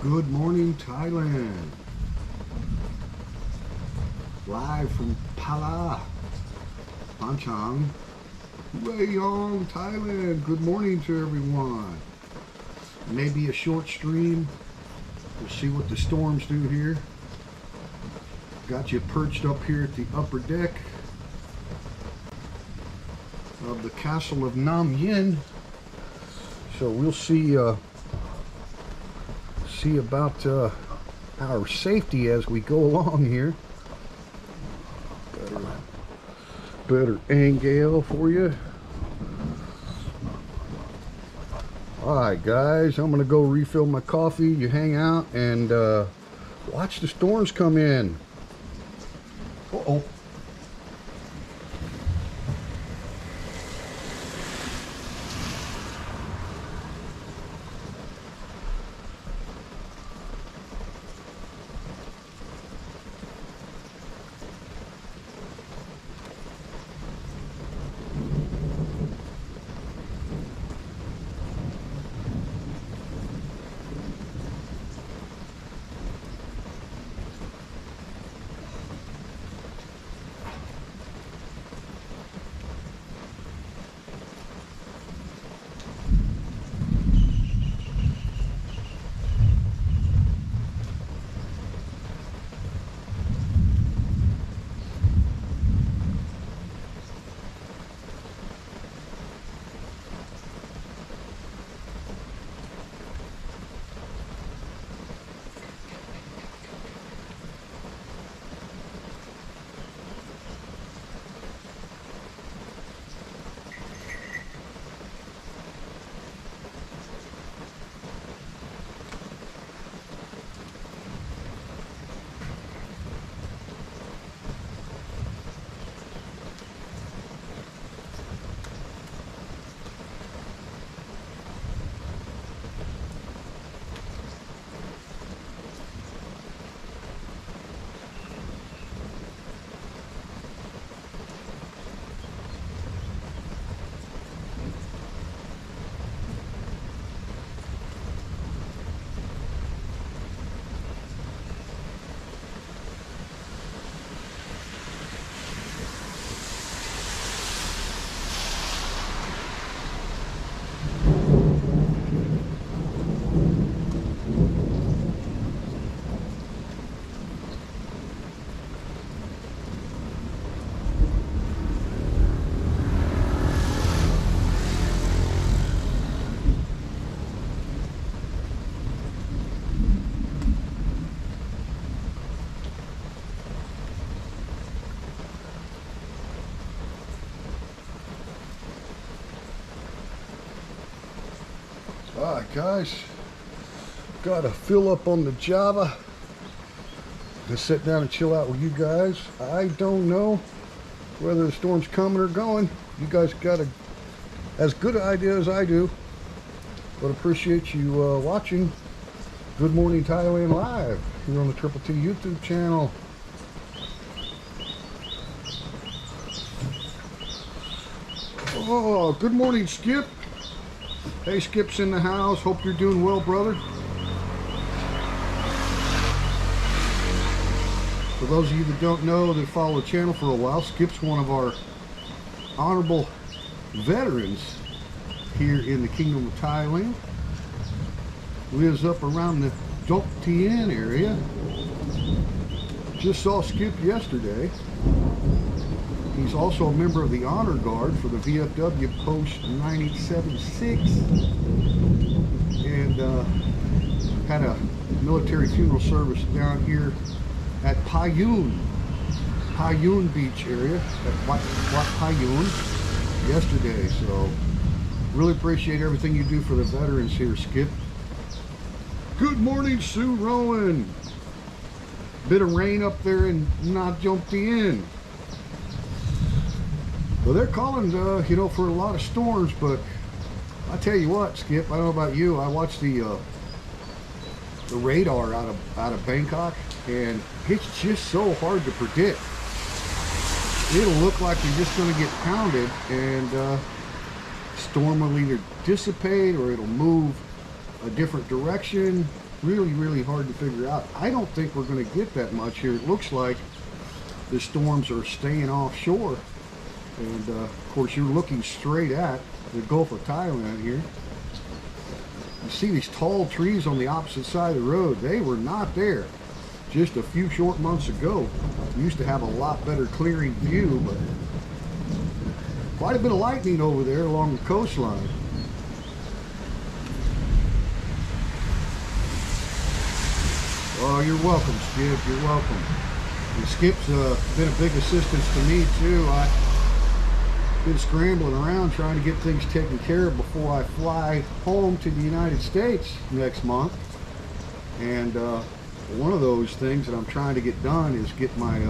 Good morning, Thailand. Live from PHALA, Panchang, Rayong, Thailand. Good morning to everyone. Maybe a short stream. We'll see what the storms do here. Got you perched up here at the upper deck of the castle of Nam Yin. So we'll see about our safety as we go along here. Better angle for you. Alright guys, I'm gonna go refill my coffee. You hang out and watch the storms come in. Uh-oh. Alright guys, gotta fill up on the Java to sit down and chill out with you guys. I don't know whether the storm's coming or going. You guys got as good an idea as I do, but appreciate you watching Good Morning Thailand Live here on the Triple T YouTube channel. Oh, good morning, Skip. Hey, Skip's in the house. Hope you're doing well, brother. For those of you that don't know, that follow the channel for a while, Skip's one of our honorable veterans here in the Kingdom of Thailand. Lives up around the Dok Tien area. Just saw Skip yesterday. He's also a member of the Honor Guard for the VFW Post 976 and had a military funeral service down here at Payun Beach area, at Wat Payun yesterday. So really appreciate everything you do for the veterans here, Skip. Good morning, Sue Rowan. Bit of rain up there in Nha Tien. Well, they're calling, you know, for a lot of storms, but I tell you what, Skip, I don't know about you. I watched the radar out of Bangkok, and it's just so hard to predict. It'll look like you're just going to get pounded, and storm will either dissipate or it'll move a different direction. really hard to figure out. I don't think we're going to get that much here. It looks like the storms are staying offshore, and of course you're looking straight at the Gulf of Thailand here. You see these tall trees on the opposite side of the road. They were not there just a few short months ago. We used to have a lot better clearing view, but quite a bit of lightning over there along the coastline. Oh, you're welcome, Skip. You're welcome. And Skip's been a big assistance to me too. I've been scrambling around trying to get things taken care of before I fly home to the United States next month. And one of those things that I'm trying to get done is get my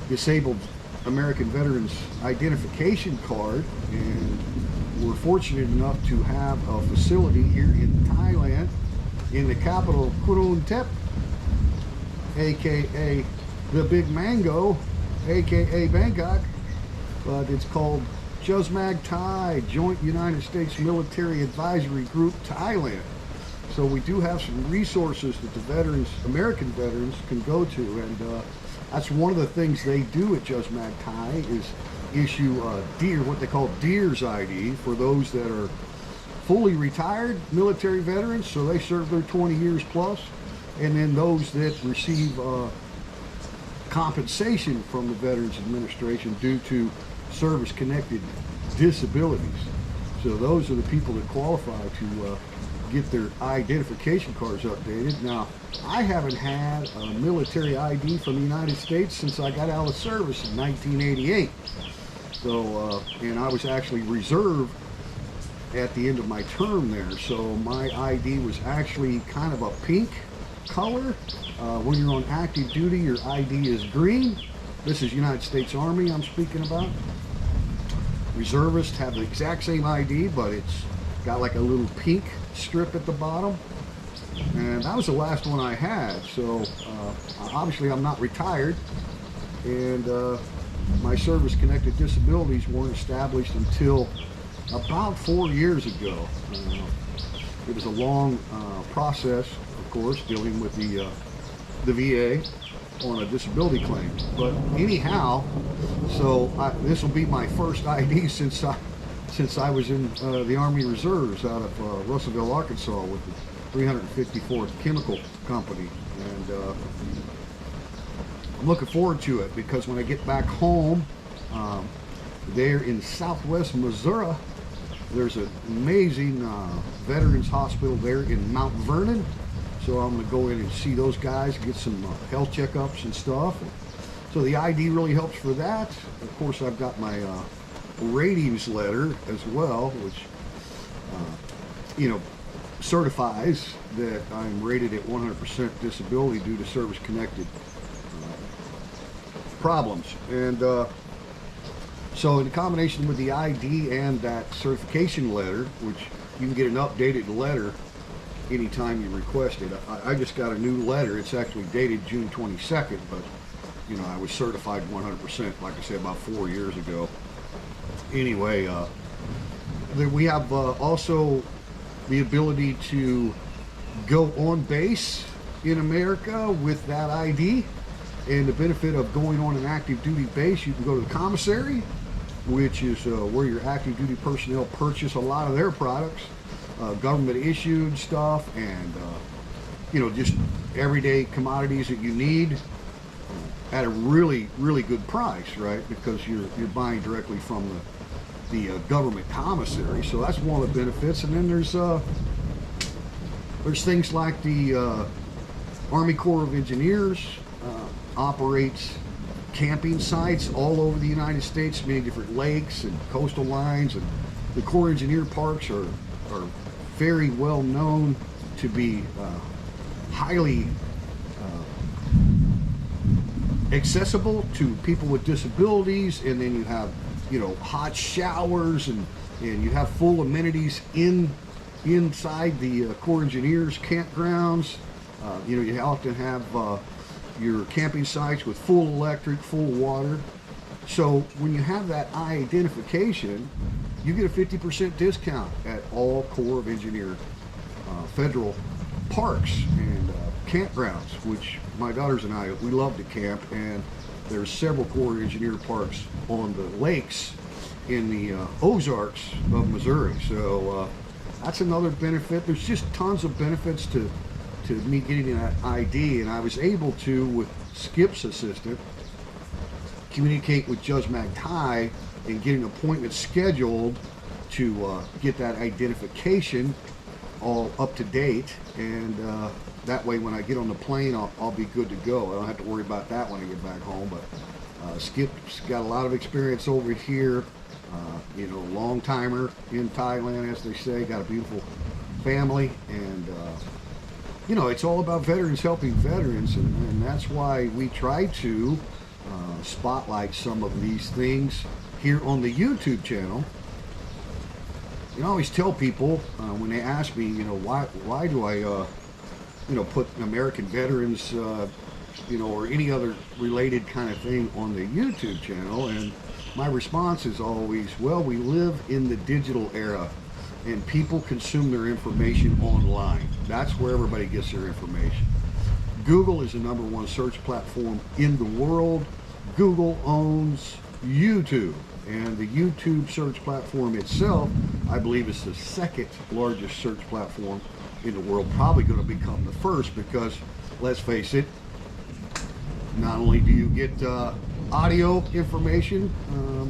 disabled American Veterans Identification Card. And we're fortunate enough to have a facility here in Thailand, in the capital, Kurun Tep, aka the Big Mango, aka Bangkok, but it's called JUSMAG Thai, Joint United States Military Advisory Group Thailand. So we do have some resources that the veterans, American veterans, can go to, and that's one of the things they do at JUSMAG Thai is issue what they call DEERS ID for those that are fully retired military veterans, so they serve their 20 years plus, and then those that receive compensation from the Veterans Administration due to service-connected disabilities. So those are the people that qualify to get their identification cards updated. Now, I haven't had a military ID from the United States since I got out of service in 1988. So, and I was actually reserved at the end of my term there, so my ID was actually kind of a pink color. When you're on active duty, your ID is green. This is United States Army I'm speaking about. Reservists have the exact same ID, but it's got like a little pink strip at the bottom, and that was the last one I had. So obviously I'm not retired, and my service-connected disabilities weren't established until about 4 years ago. It was a long process, of course, dealing with the VA on a disability claim. But anyhow, so this will be my first ID since I was in the Army Reserves out of Russellville, Arkansas, with the 354th Chemical Company, and I'm looking forward to it because when I get back home, there in Southwest Missouri, there's an amazing veterans hospital there in Mount Vernon. So I'm going to go in and see those guys, get some health checkups and stuff. So the ID really helps for that. Of course, I've got my ratings letter as well, which certifies that I'm rated at 100% disability due to service-connected problems. And so in combination with the ID and that certification letter, which you can get an updated letter anytime you request it. I just got a new letter. It's actually dated June 22nd, but I was certified 100%, like I said, about 4 years ago. Anyway, we have also the ability to go on base in America with that ID. And the benefit of going on an active duty base, you can go to the commissary, which is where your active duty personnel purchase a lot of their products, government issued stuff, and just everyday commodities that you need at a really good price, right? Because you're buying directly from the government commissary. So that's one of the benefits. And then there's things like the Army Corps of Engineers operates camping sites all over the United States, many different lakes and coastal lines, and the Corps Engineer parks are very well known to be highly accessible to people with disabilities. And then you have hot showers, and you have full amenities inside the Corps Engineers campgrounds. You often have your camping sites with full electric, full water. So when you have that identification, you get a 50% discount at all Corps of Engineer federal parks and campgrounds, which my daughters and I, we love to camp, and there's several Corps of Engineer parks on the lakes in the Ozarks of Missouri. So that's another benefit. There's just tons of benefits to me getting that ID, and I was able to, with Skip's assistant, communicate with Judge McTighe and get an appointment scheduled to get that identification all up to date, and that way when I get on the plane I'll be good to go. I don't have to worry about that when I get back home. But Skip's got a lot of experience over here, you know, long timer in Thailand, as they say, got a beautiful family, and you know, it's all about veterans helping veterans, and that's why we try to spotlight some of these things here on the YouTube channel. You know, I always tell people when they ask me, you know, why do I, you know, put American veterans, you know, or any other related kind of thing on the YouTube channel, and my response is always, well, we live in the digital era, and people consume their information online. That's where everybody gets their information. Google is the #1 search platform in the world. Google owns YouTube, and the YouTube search platform itself, I believe, is the second largest search platform in the world, probably going to become the first, because let's face it, not only do you get audio information,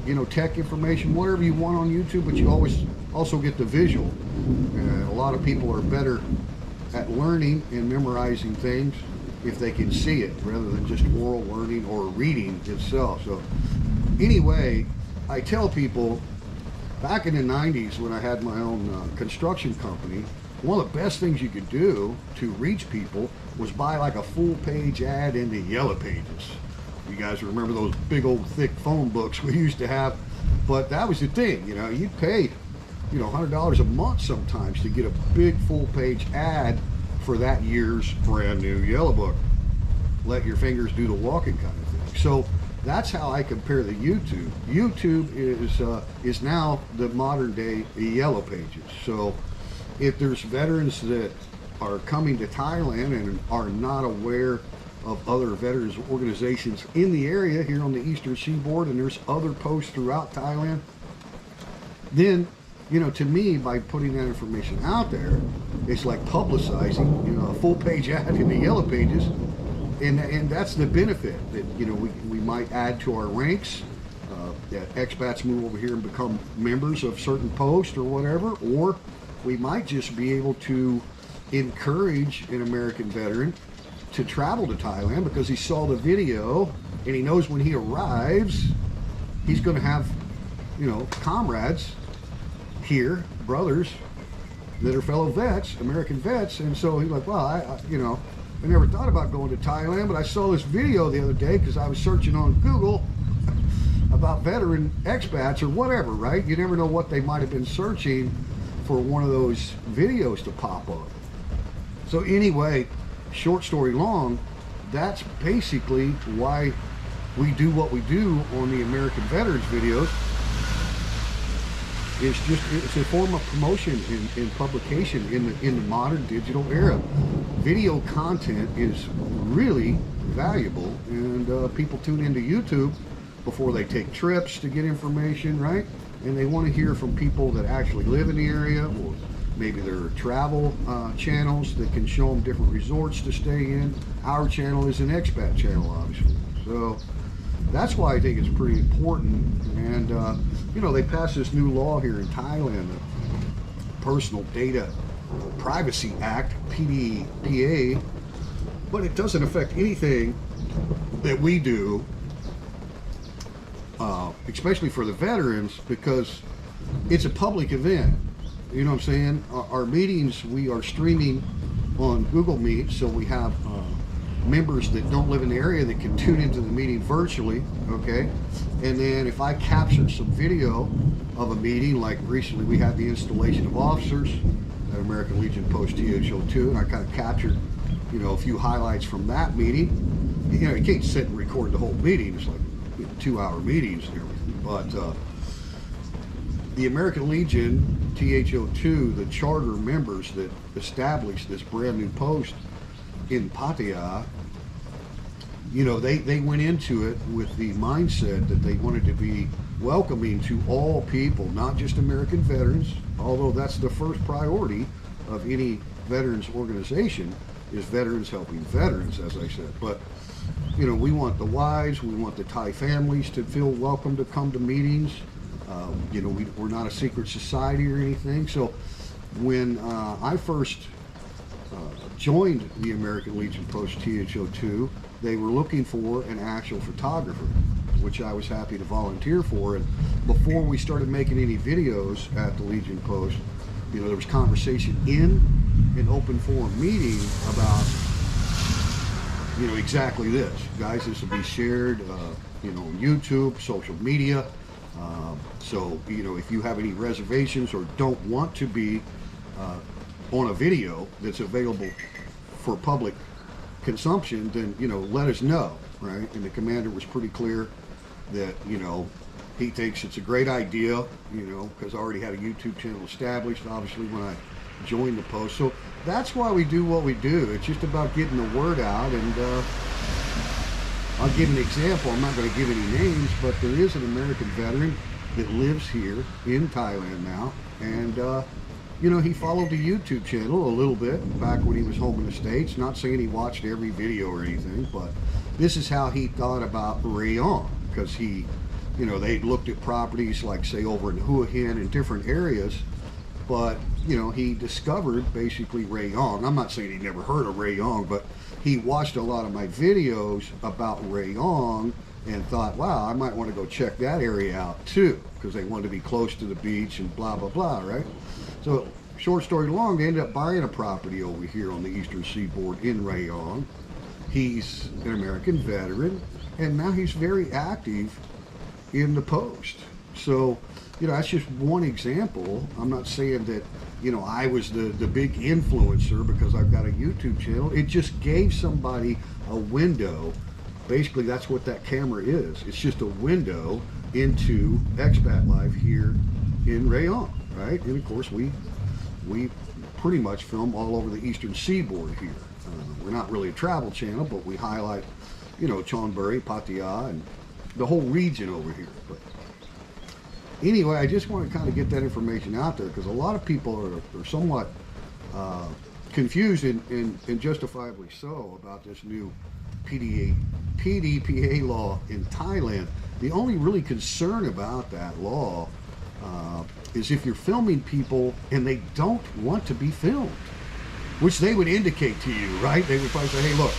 you know, tech information, whatever you want on YouTube, but you always also get the visual. And a lot of people are better at learning and memorizing things if they can see it rather than just oral learning or reading itself. So anyway, I tell people, back in the 90s when I had my own construction company, one of the best things you could do to reach people was buy like a full page ad in the Yellow Pages. You guys remember those big old thick phone books we used to have? But that was the thing, you know, you'd pay, you know, $100 a month sometimes to get a big full page ad for that year's brand new Yellow Book. Let your fingers do the walking kind of thing. So that's how I compare the YouTube. YouTube is now the modern day Yellow Pages. So if there's veterans that are coming to Thailand and are not aware of other veterans organizations in the area here on the Eastern Seaboard, and there's other posts throughout Thailand, then, you know, to me, by putting that information out there, it's like publicizing, you know, a full page ad in the Yellow Pages, and that's the benefit that, you know, we might add to our ranks. That expats move over here and become members of certain posts or whatever, or we might just be able to encourage an American veteran to travel to Thailand because he saw the video and he knows when he arrives he's going to have, you know, comrades here, brothers that are fellow vets, American vets, and so he's like, well, I you know, I never thought about going to Thailand, but I saw this video the other day because I was searching on Google about veteran expats or whatever, right? You never know what they might have been searching for one of those videos to pop up. So anyway, short story long, that's basically why we do what we do on the American Veterans videos. It's a form of promotion in publication in the modern digital era. Video content is really valuable, and people tune into YouTube before they take trips to get information, right? And they want to hear from people that actually live in the area, or maybe there are travel channels that can show them different resorts to stay in. Our channel is an expat channel, obviously. So that's why I think it's pretty important. And you know, they passed this new law here in Thailand, the Personal Data Privacy Act, PDPA, but it doesn't affect anything that we do, especially for the veterans, because it's a public event. You know what I'm saying? Our meetings, we are streaming on Google Meet, so we have members that don't live in the area that can tune into the meeting virtually, okay? And then if I capture some video of a meeting, like recently we had the installation of officers at American Legion Post THO2, and I kind of captured, you know, a few highlights from that meeting. You know, you can't sit and record the whole meeting. It's like, you know, 2-hour meetings and everything. But the American Legion, THO2, the charter members that established this brand new post in Pattaya, you know, they went into it with the mindset that they wanted to be welcoming to all people, not just American veterans, although that's the first priority of any veterans organization, is veterans helping veterans, as I said. But, you know, we want the wives, we want the Thai families to feel welcome to come to meetings. You know, we're not a secret society or anything. So when I first joined the American Legion Post THO2, they were looking for an actual photographer, which I was happy to volunteer for. And before we started making any videos at the Legion Post, you know, there was conversation in an open forum meeting about, you know, exactly this. Guys, this will be shared, you know, on YouTube, social media. So, you know, if you have any reservations or don't want to be on a video that's available for public consumption, then, you know, let us know, right? And the commander was pretty clear that, you know, he thinks it's a great idea, you know, because I already had a YouTube channel established, obviously, when I joined the post. So that's why we do what we do. It's just about getting the word out. And I'll give an example. I'm not going to give any names, but there is an American veteran that lives here in Thailand now. And, you know, he followed the YouTube channel a little bit back when he was home in the States. Not saying he watched every video or anything, but this is how he thought about Rayon, because he, you know, they looked at properties like, say, over in Hua Hin and different areas, but, you know, he discovered basically Rayon. I'm not saying he never heard of Rayon, but he watched a lot of my videos about Rayon and thought, wow, I might want to go check that area out too, because they wanted to be close to the beach and blah, blah, blah, right? So, short story long, they ended up buying a property over here on the eastern seaboard in Rayon. He's an American veteran, and now he's very active in the post. So, you know, that's just one example. I'm not saying that, you know, I was the big influencer because I've got a YouTube channel. It just gave somebody a window. Basically, that's what that camera is. It's just a window into Expat life here in Rayon, right? And of course, we pretty much film all over the eastern seaboard here. We're not really a travel channel, but we highlight, you know, Chonburi, Pattaya, and the whole region over here. But anyway, I just want to kind of get that information out there, because a lot of people are somewhat confused and justifiably so about this new PDPA law in Thailand. The only really concern about that law is if you're filming people and they don't want to be filmed, which they would indicate to you, right? They would probably say, hey, look,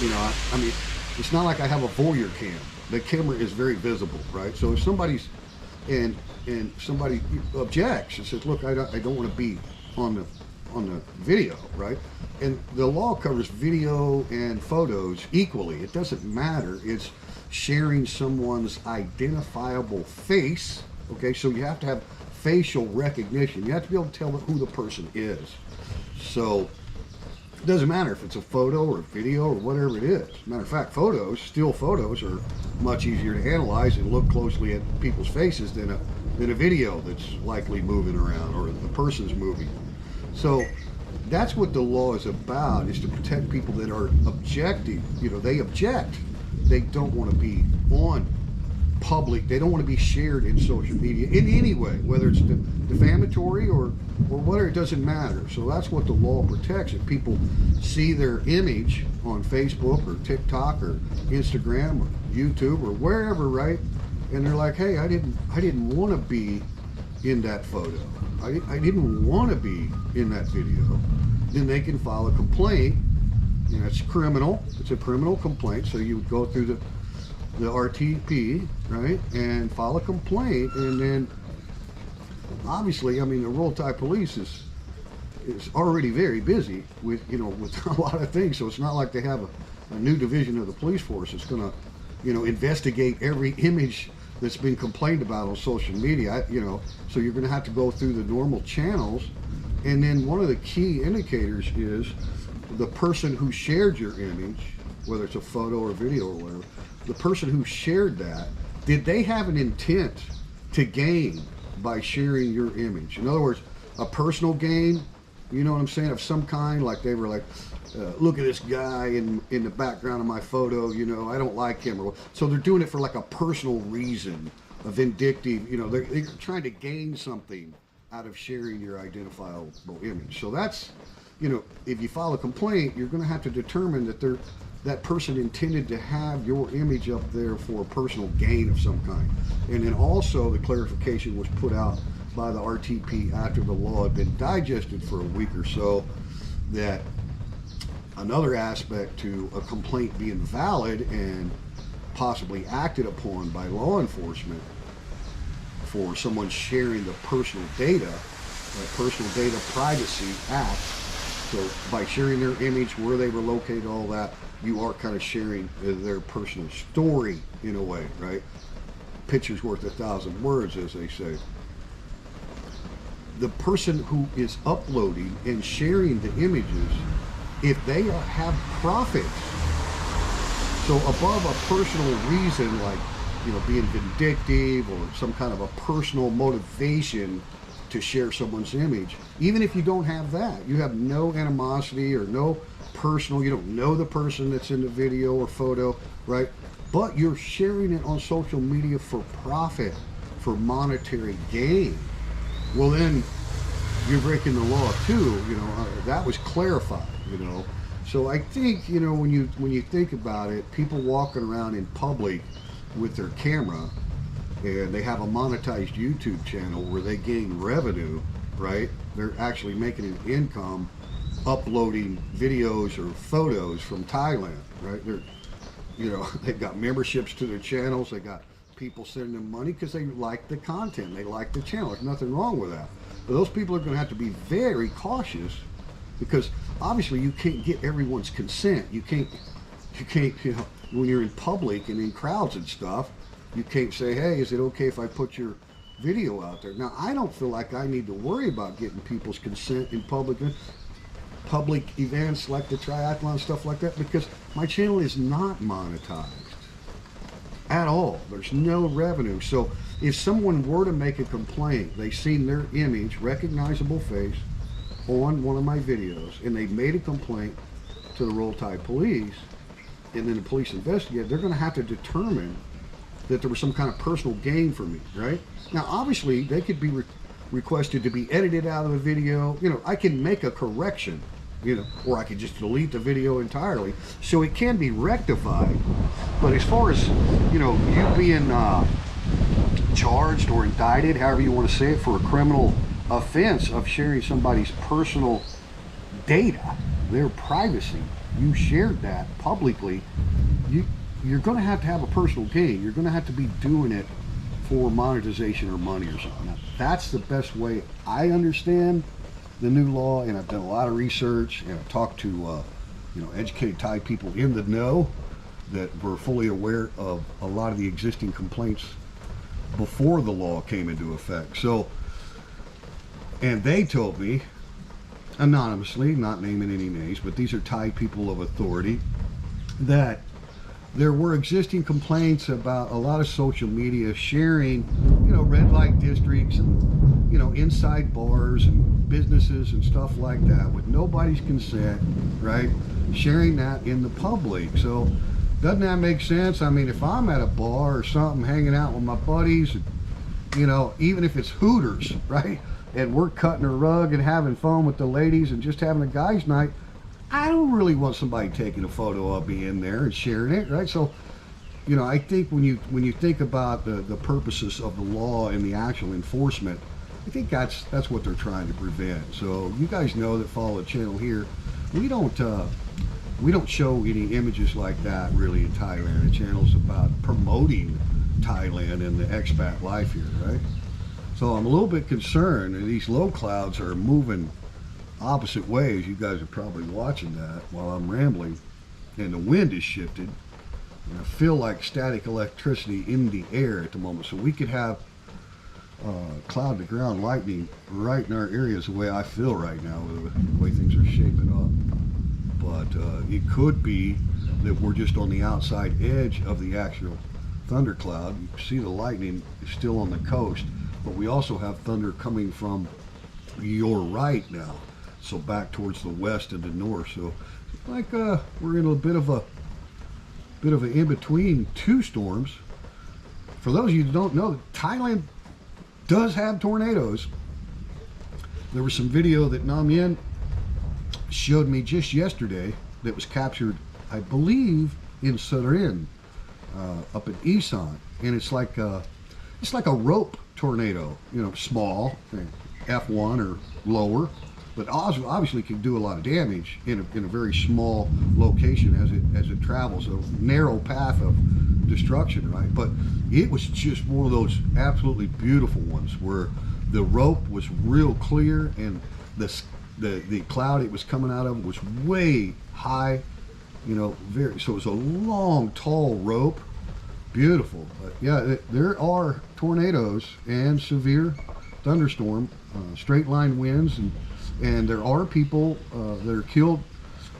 you know, I mean, it's not like I have a voyeur cam. The camera is very visible, right? So if somebody's, and somebody objects and says, look, I don't want to be on the video, right? And the law covers video and photos equally. It doesn't matter. It's sharing someone's identifiable face. Okay, so you have to have facial recognition. You have to be able to tell who the person is. So it doesn't matter if it's a photo or a video or whatever it is. Matter of fact, still photos are much easier to analyze and look closely at people's faces than a video that's likely moving around or the person's moving. So that's what the law is about, is to protect people that are objecting. You know, they object. They don't want to be on public. They don't want to be shared in social media in any way, whether it's defamatory or whatever. It doesn't matter. So that's what the law protects. If people see their image on Facebook or TikTok or Instagram or YouTube or wherever, right, and they're like, hey, I didn't want to be in that photo, I didn't want to be in that video, then they can file a complaint. You know, it's criminal. It's a criminal complaint. So you would go through the RTP, right, and file a complaint, and then obviously, I mean, the Royal Thai Police is already very busy with, you know, with a lot of things. So it's not like they have a new division of the police force that's going to, you know, investigate every image that's been complained about on social media. You know, so you're going to have to go through the normal channels, and then one of the key indicators is the person who shared your image, whether it's a photo or video or whatever. The person who shared that, did they have an intent to gain by sharing your image. In other words, a personal gain, you know what I'm saying, of some kind, like they were like, look at this guy in the background of my photo, you know, I don't like him. Or, so they're doing it for like a personal reason, a vindictive, you know, they're trying to gain something out of sharing your identifiable image. So that's, you know, if you file a complaint, you're going to have to determine that that person intended to have your image up there for a personal gain of some kind. And then also the clarification was put out by the RTP after the law had been digested for a week or so, that another aspect to a complaint being valid and possibly acted upon by law enforcement for someone sharing the personal data, the Personal Data Privacy Act. So by sharing their image, where they were located, all that, you are kind of sharing their personal story in a way, right? Picture's worth 1,000 words, as they say. The person who is uploading and sharing the images, if they have profits, so above a personal reason like, you know, being vindictive or some kind of a personal motivation to share someone's image, even if you don't have that, you have no animosity or no personal, you don't know the person that's in the video or photo, right? But you're sharing it on social media for profit, for monetary gain. Well, then you're breaking the law too, you know, that was clarified, you know. So I think, you know, when you think about it, people walking around in public with their camera and they have a monetized YouTube channel where they gain revenue, right? They're actually making an income uploading videos or photos from Thailand, right? They're, you know, they've got memberships to their channels. They got people sending them money because they like the content. They like the channel. There's nothing wrong with that. But those people are going to have to be very cautious, because obviously you can't get everyone's consent. You can't, you know, when you're in public and in crowds and stuff, you can't say, hey, is it okay if I put your video out there? Now, I don't feel like I need to worry about getting people's consent in public events like the triathlon, stuff like that, because my channel is not monetized at all. There's no revenue. So if someone were to make a complaint, they seen their image, recognizable face, on one of my videos, and they made a complaint to the Roll Tide police, and then the police investigate, they're going to have to determine that there was some kind of personal gain for me, right? Now, obviously, they could be requested to be edited out of the video. You know, I can make a correction, you know, or I could just delete the video entirely. So it can be rectified. But as far as, you know, you being charged or indicted, however you want to say it, for a criminal offense of sharing somebody's personal data, their privacy, you shared that publicly, you're going to have a personal gain. You're going to have to be doing it for monetization or money or something. Now, that's the best way I understand the new law, and I've done a lot of research, and I've talked to you know, educated Thai people in the know that were fully aware of a lot of the existing complaints before the law came into effect. So, and they told me anonymously, not naming any names, but these are Thai people of authority, that there were existing complaints about a lot of social media sharing, you know, red light districts and, you know, inside bars and businesses and stuff like that with nobody's consent, right? Sharing that in the public. So doesn't that make sense? I mean, if I'm at a bar or something hanging out with my buddies, you know, even if it's Hooters, right? And we're cutting a rug and having fun with the ladies and just having a guys' night, I don't really want somebody taking a photo of me in there and sharing it, right? So, you know, I think when you think about the purposes of the law and the actual enforcement, I think that's what they're trying to prevent. So you guys know that follow the channel here, we don't show any images like that really in Thailand. The channel's about promoting Thailand and the expat life here, right? So I'm a little bit concerned, and these low clouds are moving opposite ways. You guys are probably watching that while I'm rambling, and the wind is shifted, and I feel like static electricity in the air at the moment. So we could have cloud to ground lightning right in our areas the way I feel right now with the way things are shaping up. But it could be that we're just on the outside edge of the actual thundercloud. You can see the lightning is still on the coast. but we also have thunder coming from your right now. So back towards the west and the north. So like we're in a bit of an in-between two storms. For those of you who don't know, Thailand does have tornadoes. There was some video that Nam Yen showed me just yesterday that was captured, I believe, in Surin, up in Isan, and it's like a rope tornado, you know, small, F1 or lower, but obviously can do a lot of damage in a very small location as it travels, a narrow path of destruction, right? But it was just one of those absolutely beautiful ones where the rope was real clear and the cloud it was coming out of was way high, you know, so it was a long, tall rope. Beautiful. But yeah, there are tornadoes and severe thunderstorm, straight line winds, and there are people that are killed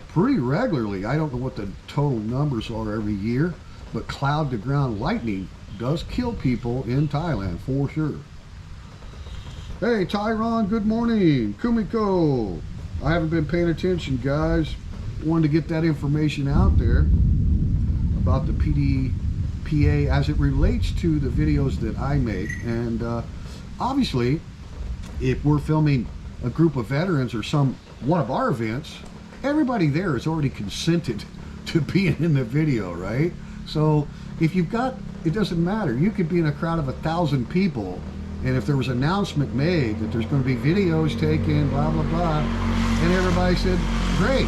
pretty regularly. I don't know what the total numbers are every year, but cloud to ground lightning does kill people in Thailand for sure. Hey Tyron, good morning. Kumiko, I haven't been paying attention, guys. Wanted to get that information out there about the PDPA as it relates to the videos that I make. And obviously, if we're filming a group of veterans or one of our events, everybody there is already consented to being in the video, right? So if you've got, it doesn't matter. You could be in a crowd of 1,000 people, and if there was an announcement made that there's going to be videos taken, blah, blah, blah, and everybody said, great,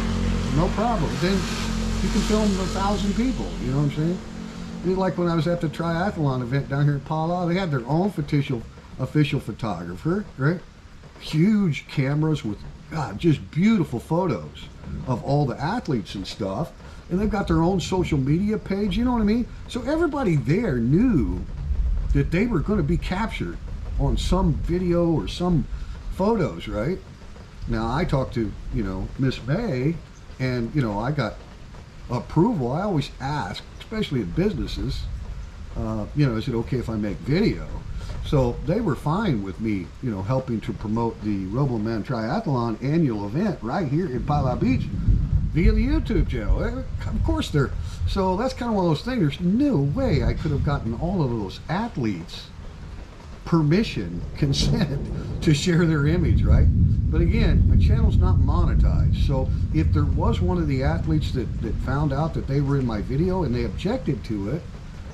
no problem, then you can film 1,000 people, you know what I'm saying? It's like when I was at the triathlon event down here at PHALA, they had their own official photographer, right? Huge cameras with, God, just beautiful photos of all the athletes and stuff. And they've got their own social media page, you know what I mean? So everybody there knew that they were going to be captured on some video or some photos, right? Now I talked to, you know, Miss May, and, you know, I got approval. I always ask, especially at businesses, you know, is it okay if I make video? So they were fine with me, you know, helping to promote the RoboMan Triathlon annual event right here in Pala Beach via the YouTube channel. Of course they're, so that's kind of one of those things. There's no way I could have gotten all of those athletes permission, consent to share their image, right? But again, my channel's not monetized. So if there was one of the athletes that found out that they were in my video and they objected to it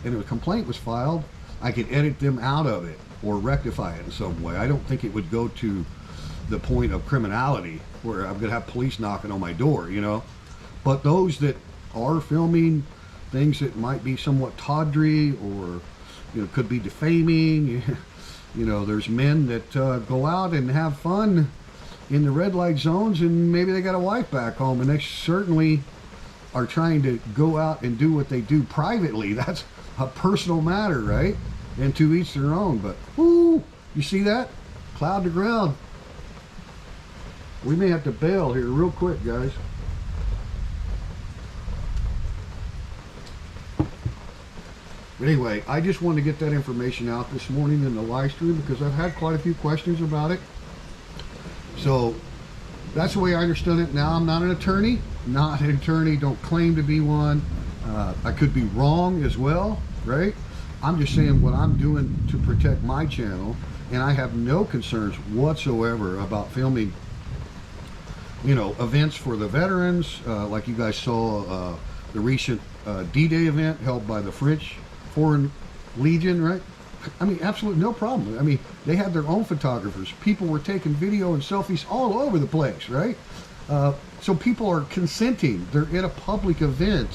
and a complaint was filed, I could edit them out of it or rectify it in some way. I don't think it would go to the point of criminality where I'm going to have police knocking on my door, you know. But those that are filming things that might be somewhat tawdry or, you know, could be defaming, you know, there's men that go out and have fun in the red light zones, and maybe they got a wife back home, and they certainly are trying to go out and do what they do privately. That's a personal matter, right? And to each their own. But whoo, you see that? Cloud to ground. We may have to bail here real quick, guys. But anyway, I just wanted to get that information out this morning in the live stream because I've had quite a few questions about it. So that's the way I understood it. Now, I'm not an attorney, don't claim to be one. I could be wrong as well, right? I'm just saying what I'm doing to protect my channel, and I have no concerns whatsoever about filming, you know, events for the veterans, like you guys saw the recent D-Day event held by the French Foreign Legion, right? I mean, absolutely no problem. I mean, they had their own photographers. People were taking video and selfies all over the place, right? So people are consenting. They're in a public event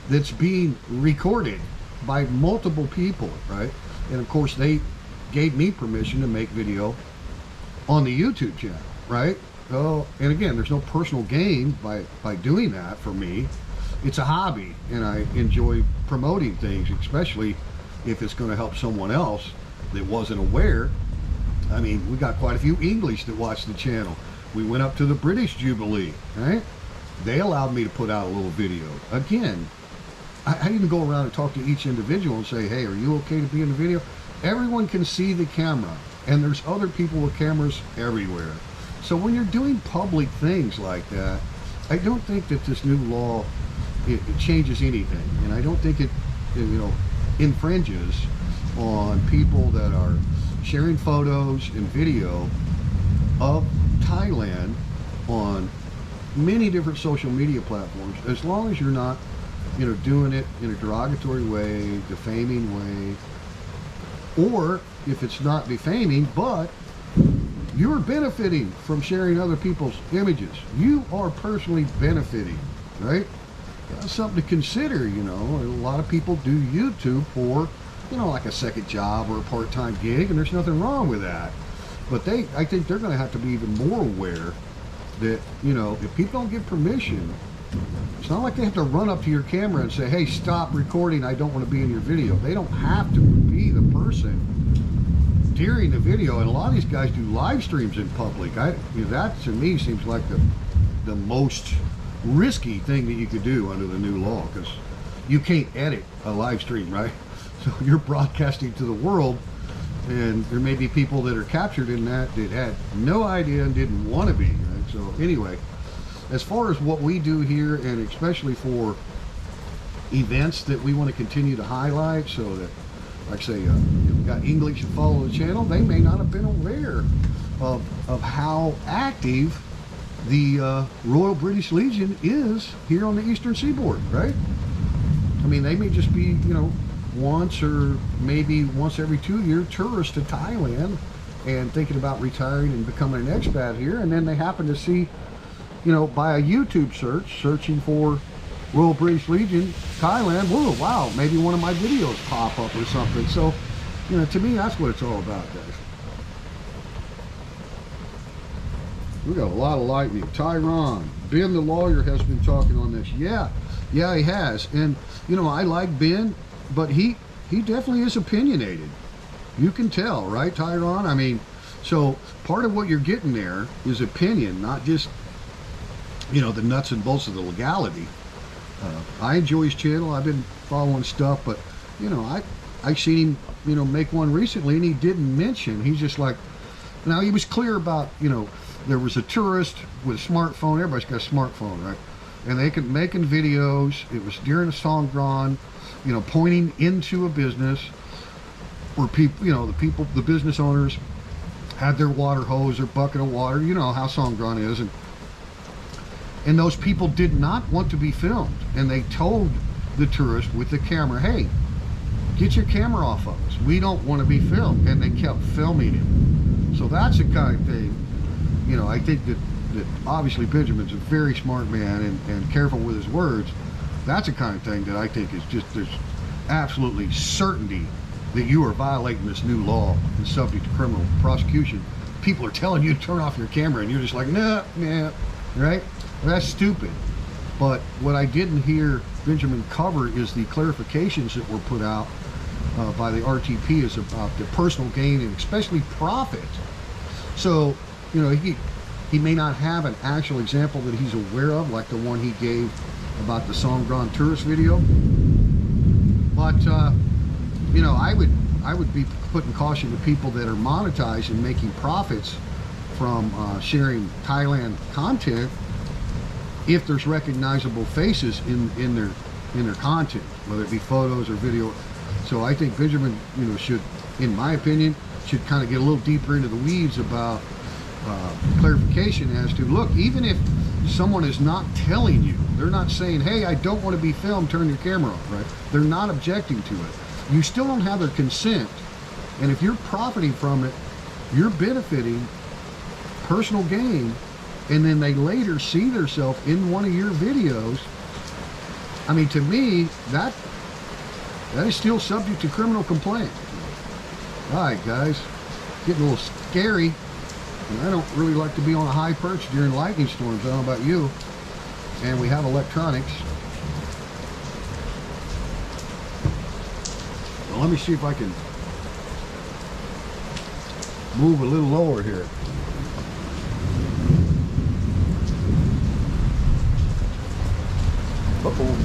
that's being recorded by multiple people, right? And of course, they gave me permission to make video on the YouTube channel, right? Oh, and again, there's no personal gain by doing that for me. It's a hobby, and I enjoy promoting things, especially if it's going to help someone else that wasn't aware. I mean, we got quite a few English that watch the channel. We went up to the British Jubilee, right? They allowed me to put out a little video. Again, I didn't go around and talk to each individual and say, hey, are you okay to be in the video? Everyone can see the camera. and there's other people with cameras everywhere. So when you're doing public things like that, I don't think that this new law, it changes anything, and I don't think it infringes on people that are sharing photos and video of Thailand on many different social media platforms, as long as you're not doing it in a derogatory way, defaming way, or if it's not defaming, but you're benefiting from sharing other people's images. You are personally benefiting, right? That's something to consider. A lot of people do YouTube for, like a second job or a part-time gig, and there's nothing wrong with that. But I think they're going to have to be even more aware that, if people don't get permission, it's not like they have to run up to your camera and say, hey, stop recording, I don't want to be in your video. They don't have to be the person during the video, and a lot of these guys do live streams in public. That to me seems like the most risky thing that you could do under the new law, because you can't edit a live stream, right? So you're broadcasting to the world, and there may be people that are captured in that had no idea and didn't want to be, right? So anyway, as far as what we do here, and especially for events that we want to continue to highlight, so that, like I say, we've got English to follow the channel, they may not have been aware of how active the Royal British Legion is here on the Eastern Seaboard, right? I mean, they may just be, once or maybe once every 2 years tourists to Thailand and thinking about retiring and becoming an expat here, and then they happen to see, by a YouTube search, searching for Royal British Legion, Thailand, whoa, wow, maybe one of my videos pop up or something. So, to me, that's what it's all about, guys. We got a lot of lightning. Tyron, Ben the lawyer has been talking on this. Yeah, he has. And, I like Ben, but he definitely is opinionated. You can tell, right, Tyron? I mean, so part of what you're getting there is opinion, not just, the nuts and bolts of the legality. I enjoy his channel. I've been following stuff, but I seen him make one recently, and he didn't mention. He's just like, now he was clear about there was a tourist with a smartphone. Everybody's got a smartphone, right? And they could making videos. It was during a Songkran, pointing into a business where people, the business owners had their water hose or bucket of water. You know how Songkran is, and those people did not want to be filmed, and they told the tourist with the camera, hey, get your camera off of us, we don't want to be filmed, and they kept filming him. So that's the kind of thing, I think that obviously Benjamin's a very smart man and careful with his words. That's the kind of thing that I think is just, there's absolutely certainty that you are violating this new law and subject to criminal prosecution. People are telling you to turn off your camera, and you're just like, nah, right? That's stupid. But what I didn't hear Benjamin cover is the clarifications that were put out by the RTP is about the personal gain and especially profit. So, he may not have an actual example that he's aware of, like the one he gave about the Songkran tourist video. But, I would be putting caution to people that are monetized and making profits from sharing Thailand content, if there's recognizable faces in their content, whether it be photos or video. So I think Benjamin, should, in my opinion, should kind of get a little deeper into the weeds about clarification as to, look, even if someone is not telling you, they're not saying, hey, I don't want to be filmed, turn your camera off, right? They're not objecting to it. You still don't have their consent, and if you're profiting from it, you're benefiting personal gain, and then they later see themselves in one of your videos. I mean, to me, that is still subject to criminal complaint. All right, guys, getting a little scary, and I don't really like to be on a high perch during lightning storms. I don't know about you. And we have electronics. Well, let me see if I can move a little lower here. Uh-oh.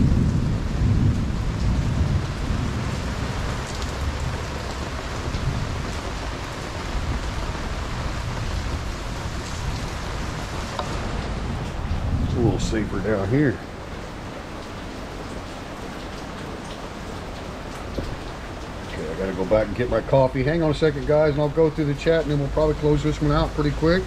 a little safer down here. Okay, I gotta go back and get my coffee. Hang on a second, guys, and I'll go through the chat, and then we'll probably close this one out pretty quick.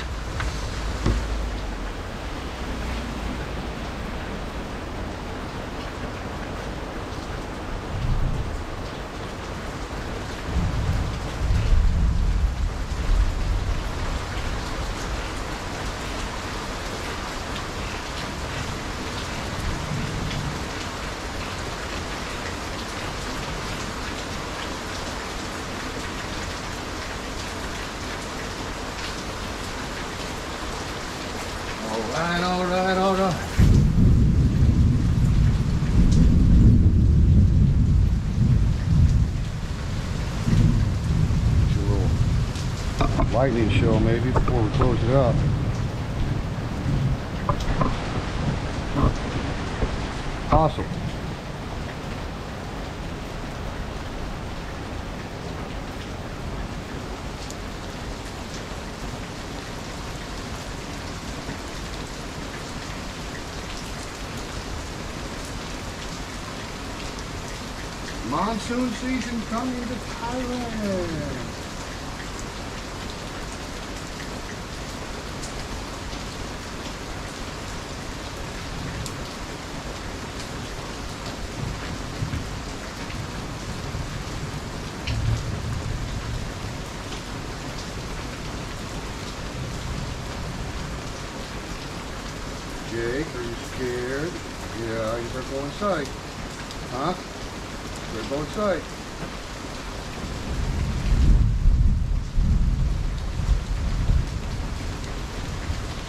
All right. Get you a little lightning show maybe before we close it out. Awesome. Monsoon season coming to Thailand. Jake, are you scared? Yeah, you better go inside. Huh? Better go inside.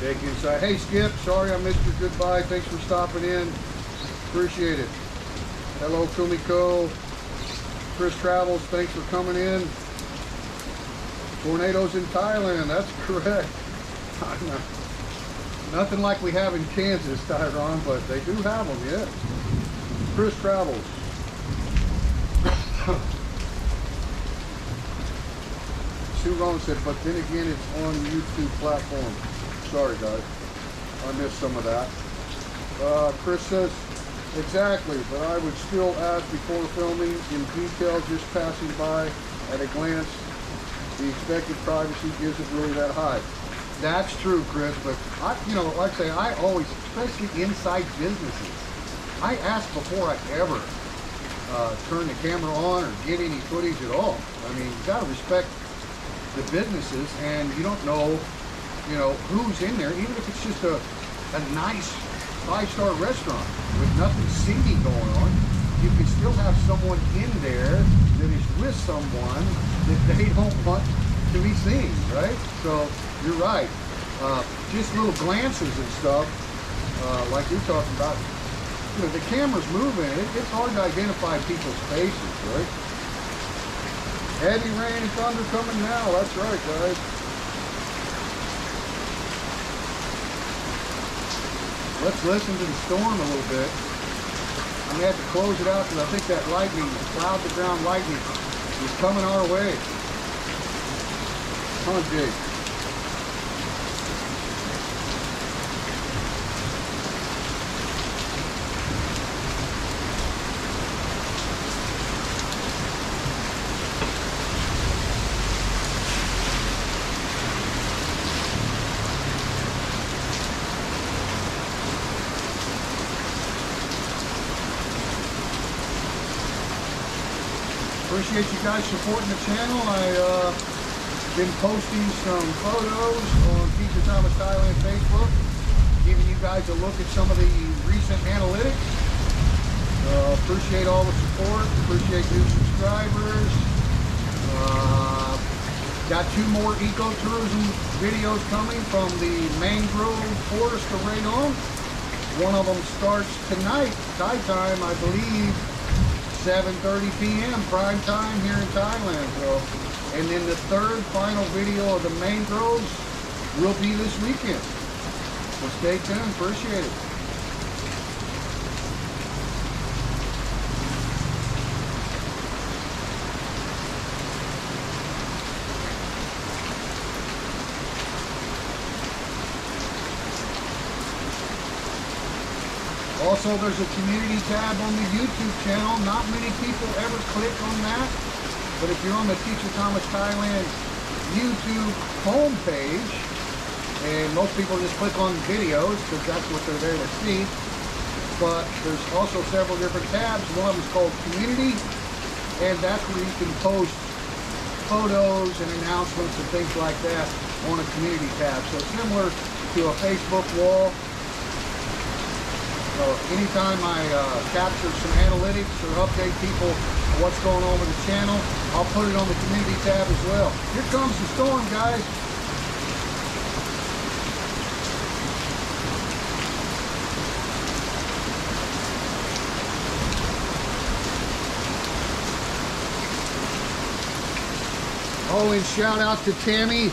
Jake inside. Hey Skip, sorry I missed your goodbye. Thanks for stopping in. Appreciate it. Hello Kumiko. Chris Travels, thanks for coming in. Tornadoes in Thailand, that's correct. Nothing like we have in Kansas, Tyron, but they do have them, yeah. Chris Travels. Sue Rowan said, but then again, it's on YouTube platform. Sorry, guys. I missed some of that. Chris says, exactly, but I would still ask before filming in detail, just passing by at a glance. The expected privacy isn't really that high. That's true, Chris, but I, like I say, I always, especially inside businesses, I ask before I ever turn the camera on or get any footage at all. I mean, you gotta respect the businesses, and you don't know, who's in there, even if it's just a nice 5-star restaurant with nothing seedy going on. You can still have someone in there that is with someone that they don't want to be seen, right? So you're right. Just little glances and stuff, like you're talking about. The camera's moving. It's hard to identify people's faces, right? Heavy rain and thunder coming now. That's right, guys. Let's listen to the storm a little bit. I'm gonna have to close it out because I think that lightning, cloud to ground lightning, is coming our way. Come on, Jake. Appreciate you guys supporting the channel. I've been posting some photos on Future Time of Thailand Facebook, giving you guys a look at some of the recent analytics. Appreciate all the support. Appreciate new subscribers. Got 2 more ecotourism videos coming from the mangrove forest of Rayon. One of them starts tonight, Thai time, I believe. 7:30 p.m. prime time here in Thailand. So, and then the third final video of the mangroves will be this weekend. So stay tuned. Appreciate it. Also, there's a community tab on the YouTube channel. Not many people ever click on that, but if you're on the Teacher Thomas Thailand YouTube homepage, and most people just click on videos because that's what they're there to see, but there's also several different tabs. One of them is called Community, and that's where you can post photos and announcements and things like that on a community tab. So similar to a Facebook wall. So anytime I capture some analytics or update people on what's going on with the channel, I'll put it on the community tab as well. Here comes the storm, guys. Oh, and shout out to Tammy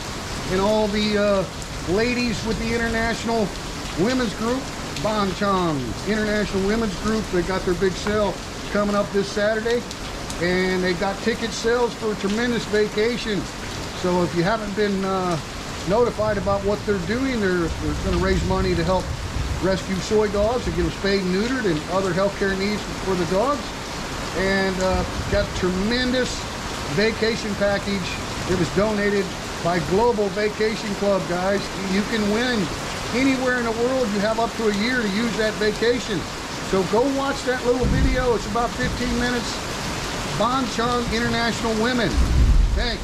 and all the ladies with the International Women's Group, Bonchong International Women's Group. They got their big sale coming up this Saturday, and they got ticket sales for a tremendous vacation. So if you haven't been notified about what they're doing, they're going to raise money to help rescue soy dogs and get them spayed and neutered and other healthcare needs for the dogs. And got a tremendous vacation package. It was donated by Global Vacation Club, guys. You can win anywhere in the world. You have up to a year to use that vacation. So go watch that little video. It's about 15 minutes. Bonchong International Women. Thanks.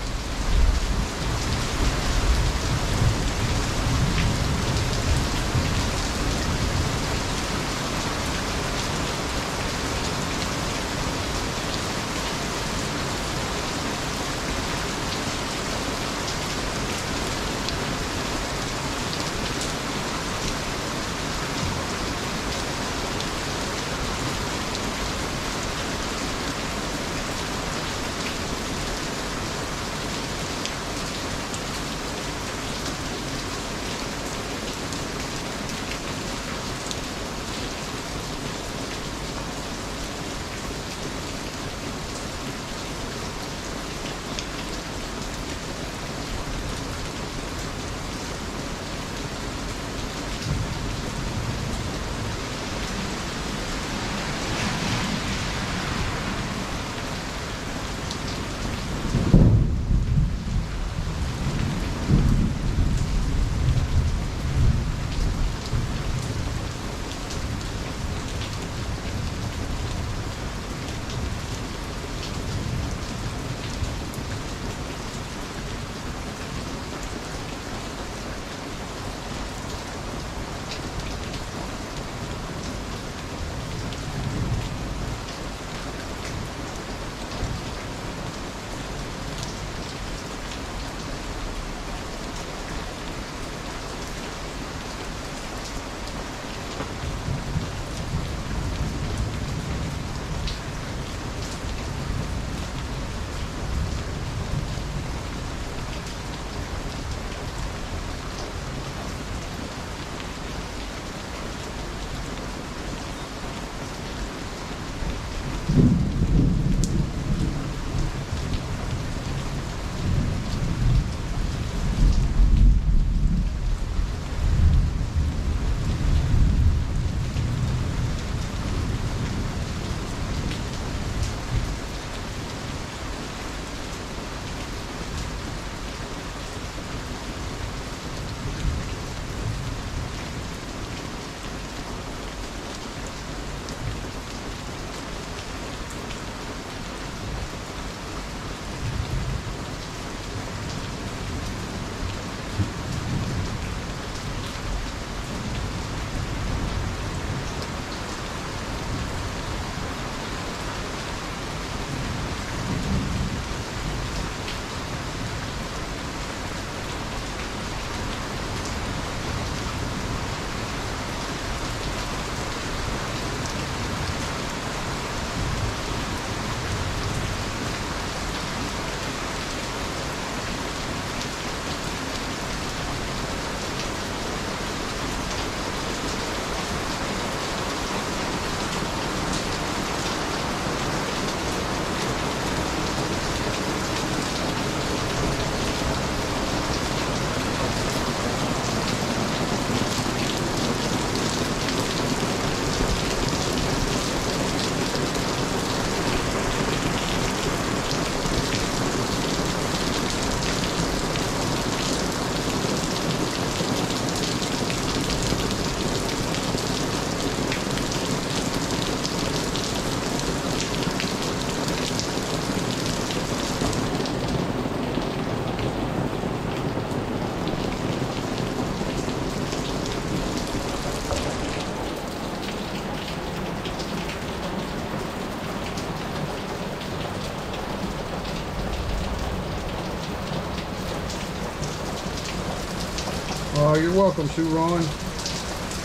you're welcome, Sue Ron.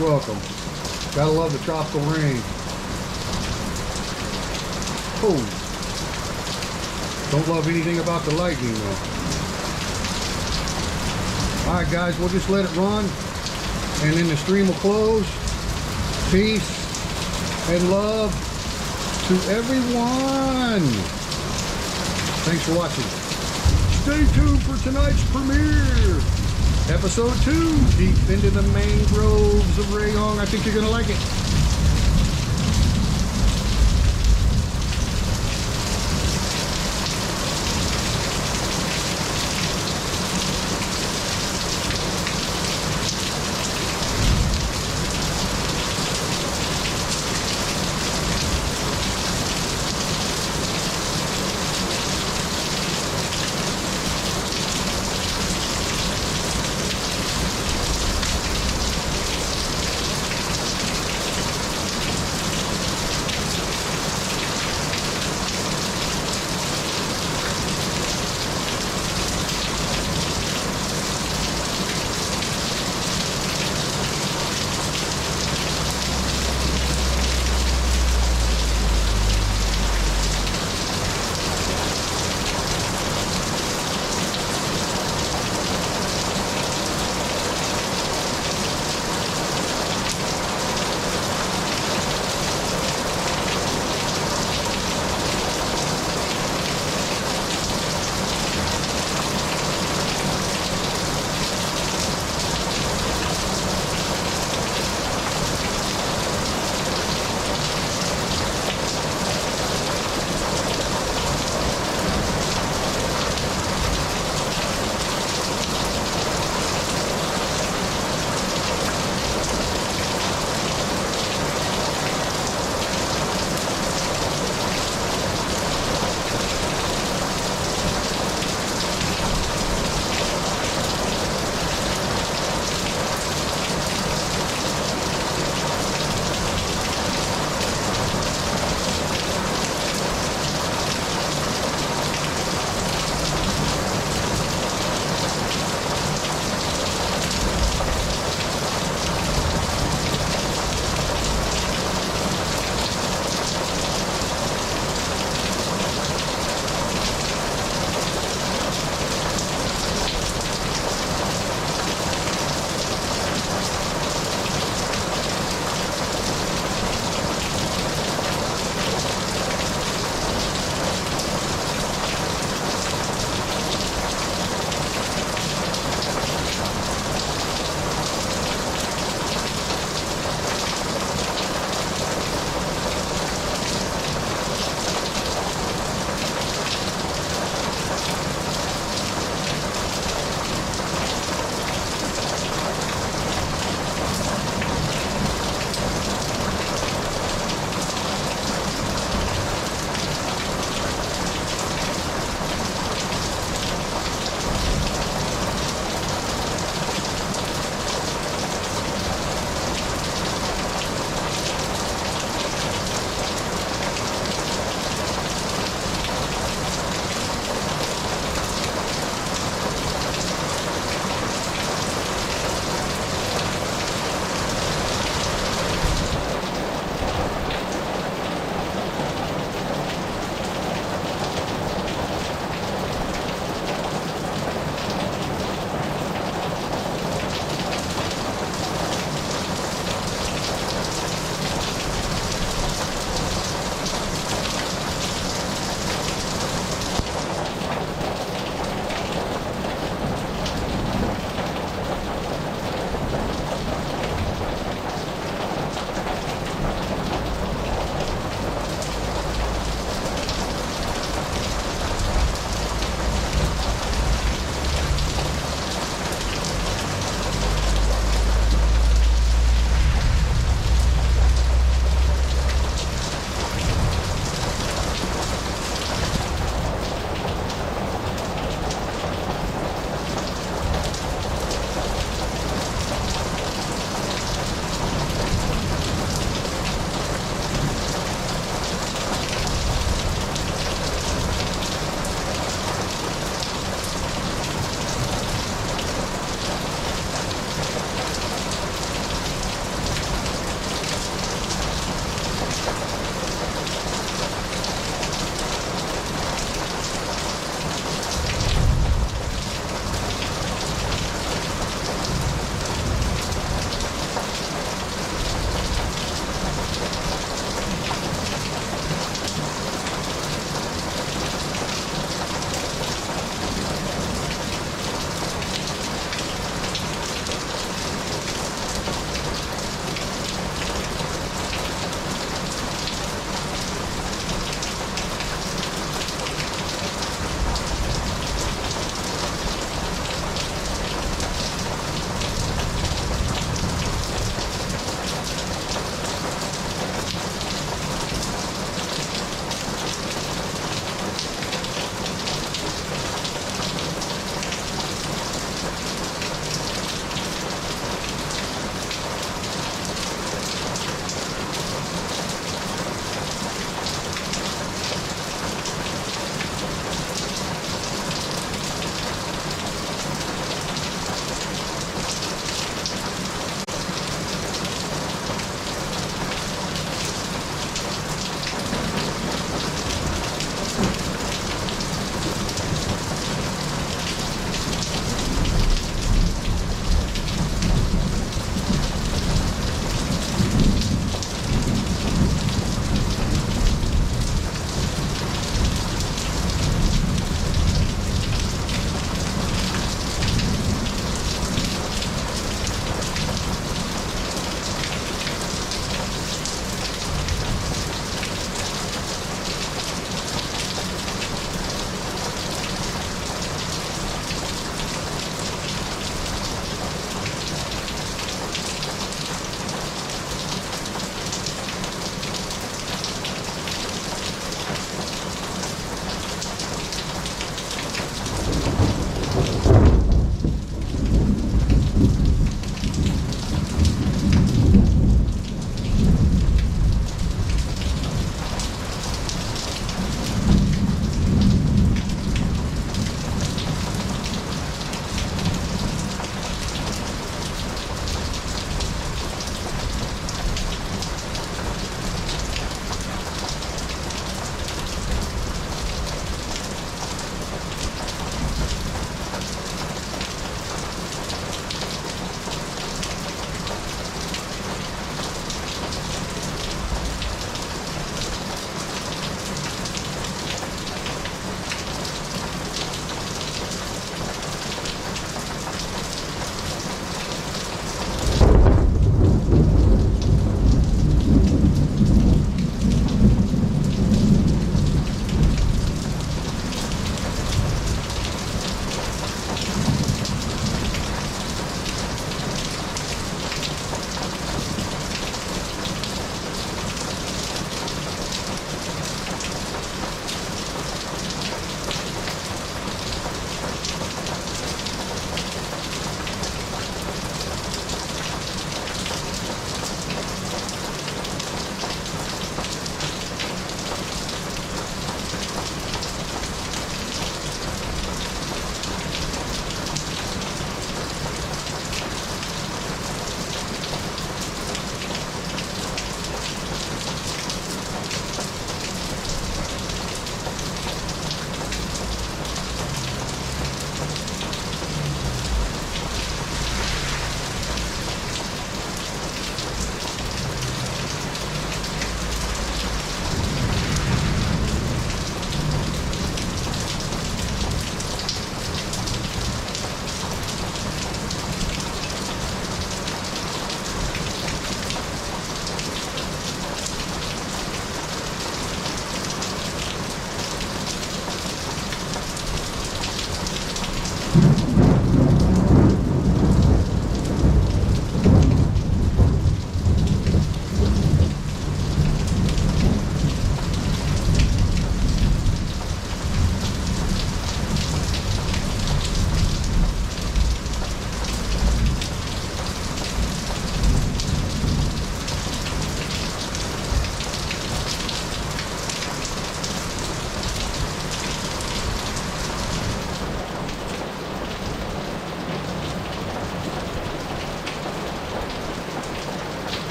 Welcome. Gotta love the tropical rain. Oh. Don't love anything about the lightning though. Alright guys, we'll just let it run and then the stream will close. Peace and love to everyone. Thanks for watching. Stay tuned for tonight's premiere. Episode 2, Deep into the Mangroves of Rayong. I think you're going to like it.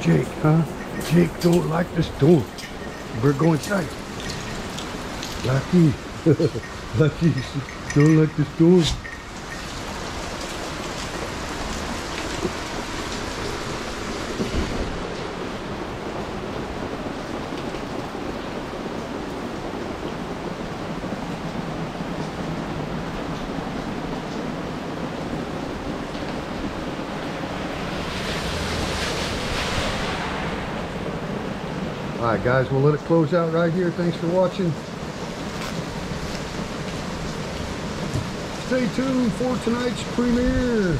Jake, huh? Jake don't like the storm. We're going inside. Lucky. Lucky don't like the storm. Alright guys, we'll let it close out right here. Thanks for watching. Stay tuned for tonight's premiere.